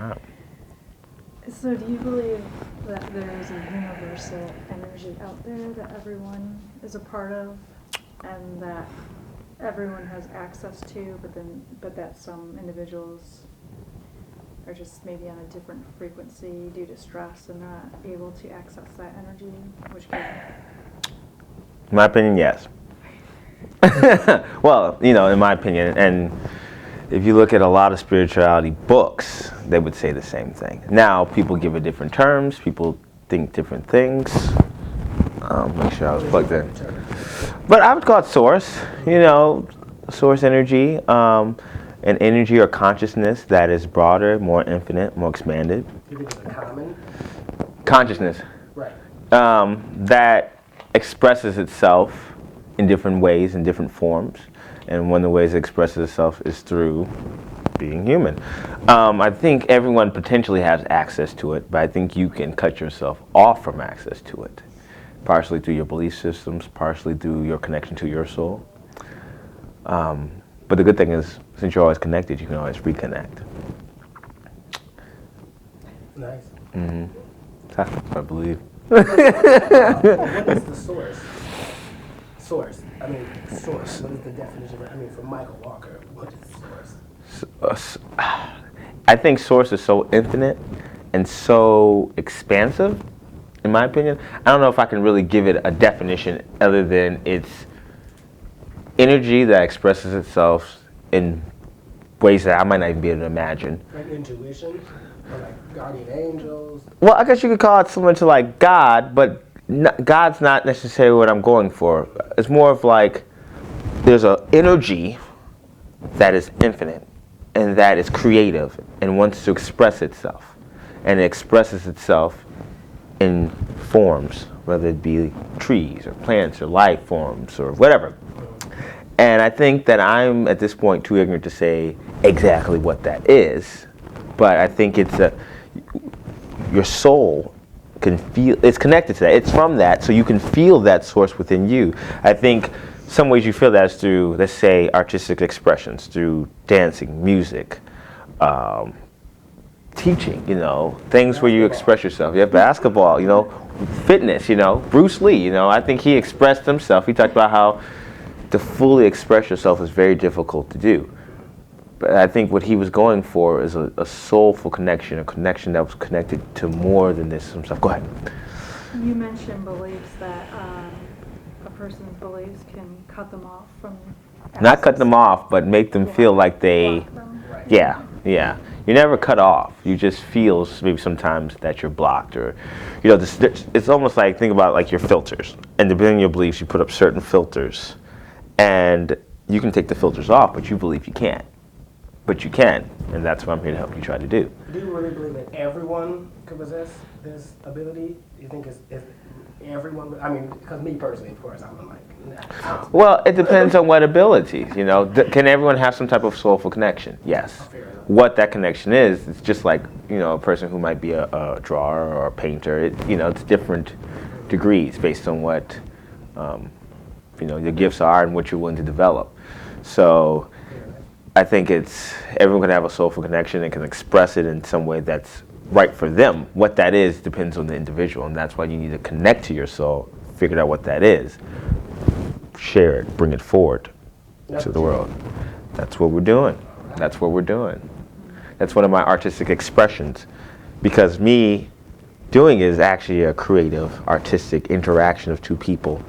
right. So do you believe that there is a universal energy out there that everyone is a part of and that everyone has access to, but that some individuals are just maybe on a different frequency due to stress and not able to access that energy, which can... In my opinion, yes. Well, in my opinion, and if you look at a lot of spirituality books, they would say the same thing. Now, people give it different terms. People think different things. Make sure I was plugged in. But I would call it source. Source energy, an energy or consciousness that is broader, more infinite, more expanded. You think it's a common? Consciousness. Right. That expresses itself in different ways, in different forms. And one of the ways it expresses itself is through being human. I think everyone potentially has access to it, but I think you can cut yourself off from access to it. Partially through your belief systems, partially through your connection to your soul. But the good thing is, since you're always connected, you can always reconnect. Nice. Mm-hmm. That's what I believe. What is the source? Source. Source. What is the definition? For Michael Walker, what is source? I think source is so infinite and so expansive, in my opinion. I don't know if I can really give it a definition other than it's energy that expresses itself in ways that I might not even be able to imagine. Like intuition? Or like guardian angels? Well, I guess you could call it similar to like God, but God's not necessarily what I'm going for. It's more of like there's an energy that is infinite and that is creative and wants to express itself. And it expresses itself in forms, whether it be trees or plants or life forms or whatever. And I think that I'm at this point too ignorant to say exactly what that is, but I think it's your soul can feel, it's connected to that. It's from that, so you can feel that source within you. I think some ways you feel that is through, let's say, artistic expressions, through dancing, music, teaching, things where you express yourself. Yeah, basketball, fitness, Bruce Lee, I think he expressed himself. He talked about how to fully express yourself is very difficult to do. But I think what he was going for is a soulful connection, a connection that was connected to more than this himself. Go ahead. You mentioned beliefs that a person's beliefs can cut them off from... Not cut them off, but make them feel like they... Right. Yeah. You're never cut off. You just feel maybe sometimes that you're blocked, or it's almost like, think about like your filters. And depending on your beliefs, you put up certain filters, and you can take the filters off, but you believe you can't. But you can, and that's what I'm here to help you try to do. Do you really believe that everyone could possess this ability? Do you think it's everyone? Because me personally, of course, I'm like, nah. Well, it depends on what abilities. Can everyone have some type of soulful connection? Yes. What that connection is, it's just like a person who might be a drawer or a painter. It's different degrees based on what your gifts are and what you're willing to develop. So I think everyone can have a soulful connection and can express it in some way that's right for them. What that is depends on the individual, and that's why you need to connect to your soul, figure out what that is, share it, bring it forward to the world. That's what we're doing. That's what we're doing. That's one of my artistic expressions, because me doing it is actually a creative, artistic interaction of two people,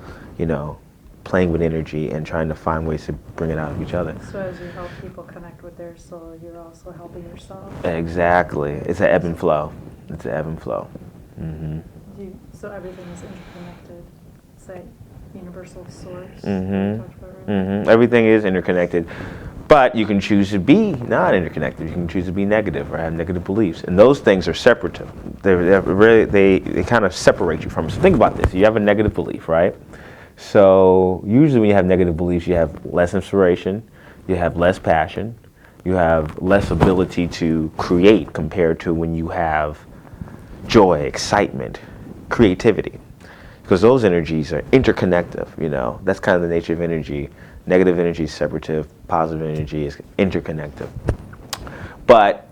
playing with energy and trying to find ways to bring it out of each other. So as you help people connect with their soul, you're also helping yourself? Exactly. It's an ebb and flow. Mm-hmm. So everything is interconnected. It's that universal source. Mm-hmm. Talked about earlier. Mm-hmm. Everything is interconnected. But you can choose to be not interconnected. You can choose to be negative or have negative beliefs. And those things are separate. They kind of separate you from it. So think about this. You have a negative belief, right? So usually when you have negative beliefs, you have less inspiration, you have less passion, you have less ability to create compared to when you have joy, excitement, creativity. Because those energies are interconnective, That's kind of the nature of energy. Negative energy is separative, positive energy is interconnective. But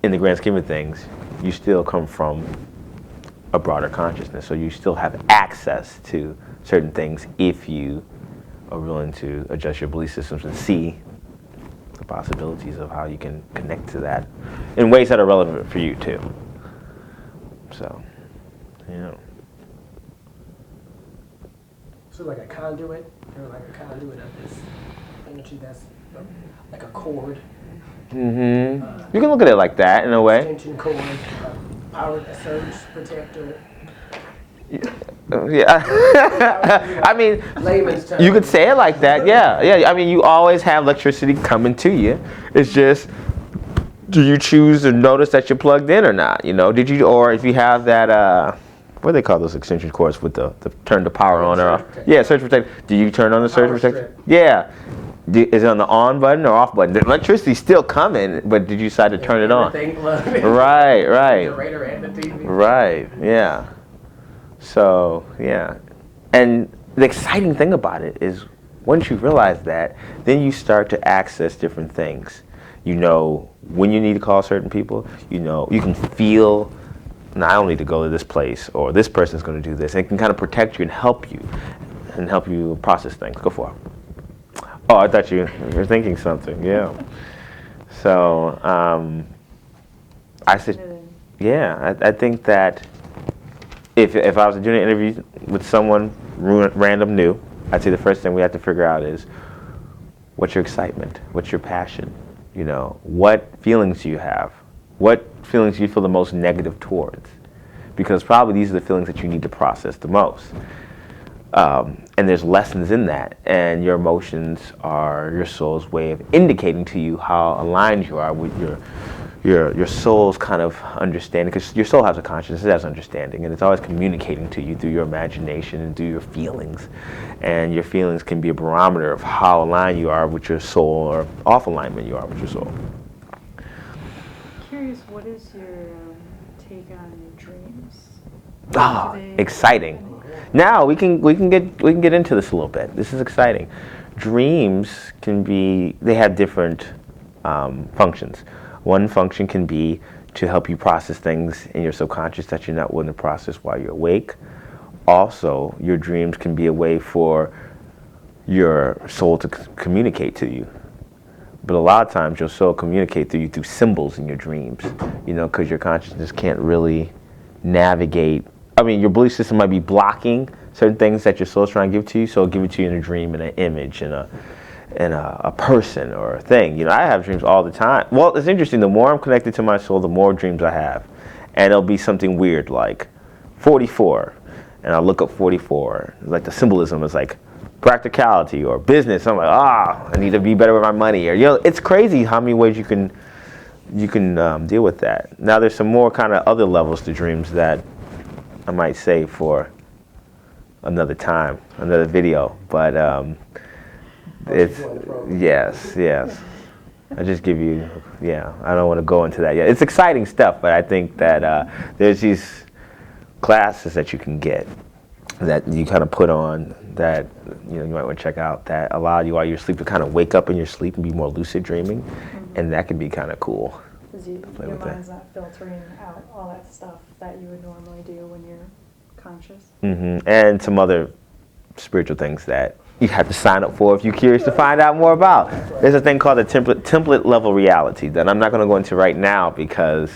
in the grand scheme of things, you still come from a broader consciousness. So you still have access to certain things if you are willing to adjust your belief systems and see the possibilities of how you can connect to that in ways that are relevant for you too. So, you know. So like a conduit, or like a conduit of this energy that's like a cord, You can look at it like that in a way. extension cord, powered a surge protector. Yeah. I mean, Layman's term. you could say it like that. Yeah. Yeah. I mean, you always have electricity coming to you. It's just, do you choose to notice that you're plugged in or not? You know, did you, or if you have that, what do they call those extension cords with the turn the power on or off? Yeah, surge protector. Do you turn on the surge Power protector? strip. Yeah. Is it on the on button or off button? The electricity's still coming, but did you decide to turn it on? Everything plugged in. Right, The right, generator and the TV. right, yeah. So, yeah. And the exciting thing about it is once you realize that, then you start to access different things. You know when you need to call certain people, you know, you can feel, no, I don't need to go to this place, or this person's going to do this. And it can kind of protect you and help you process things. Go for it. Oh, I thought you were thinking something. Yeah. So, I said, yeah, I think that if I was doing an interview with someone random new, I'd say the first thing we have to figure out is, what's your excitement? What's your passion? You know, what feelings do you have? What feelings do you feel the most negative towards? Because probably these are the feelings that you need to process the most. And there's lessons in that, and your emotions are your soul's way of indicating to you how aligned you are with your soul's kind of understanding, because your soul has a consciousness, it has understanding, and it's always communicating to you through your imagination and through your feelings. And your feelings can be a barometer of how aligned you are with your soul, or off alignment you are with your soul. Curious, what is your take on dreams? Ah, Do they- exciting. Now we can get into this a little bit. This is exciting. Dreams they have different functions. One function can be to help you process things in your subconscious that you're not willing to process while you're awake. Also, your dreams can be a way for your soul to communicate to you. But a lot of times your soul communicates to you through symbols in your dreams, you know, because your consciousness can't really navigate. I mean, your belief system might be blocking certain things that your soul's trying to give to you, so it'll give it to you in a dream, in an image, in a person or a thing. You know, I have dreams all the time. Well, it's interesting. The more I'm connected to my soul, the more dreams I have. And it'll be something weird like 44. And I'll look up 44. Like the symbolism is like practicality or business. I'm like, I need to be better with my money. Or, you know, it's crazy how many ways you can deal with that. Now there's some more kind of other levels to dreams that I might say for another time, another video. But it's, yes. I just give you, I don't want to go into that yet. It's exciting stuff, but I think that there's these classes that you can get that you kind of put on that, you know, you might want to check out, that allow you while you're asleep to kind of wake up in your sleep and be more lucid dreaming. And that can be kind of cool. Because Play your with that. mind's not filtering out all that stuff that you would normally do when you're conscious. And some other spiritual things that you have to sign up for if you're curious to find out more about. There's a thing called the template level reality that I'm not going to go into right now, because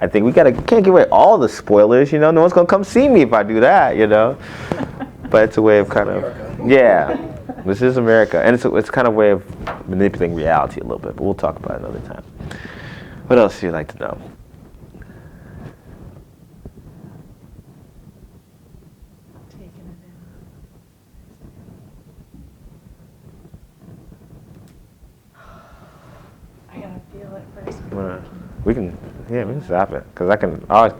I think can't give away all the spoilers, you know. No one's going to come see me if I do that, you know. But it's a way of kind of, this is America. And it's kind of a way of manipulating reality a little bit, but we'll talk about it another time. What else do you like to know? Taking it in. I gotta feel it first. We can stop it, because I can always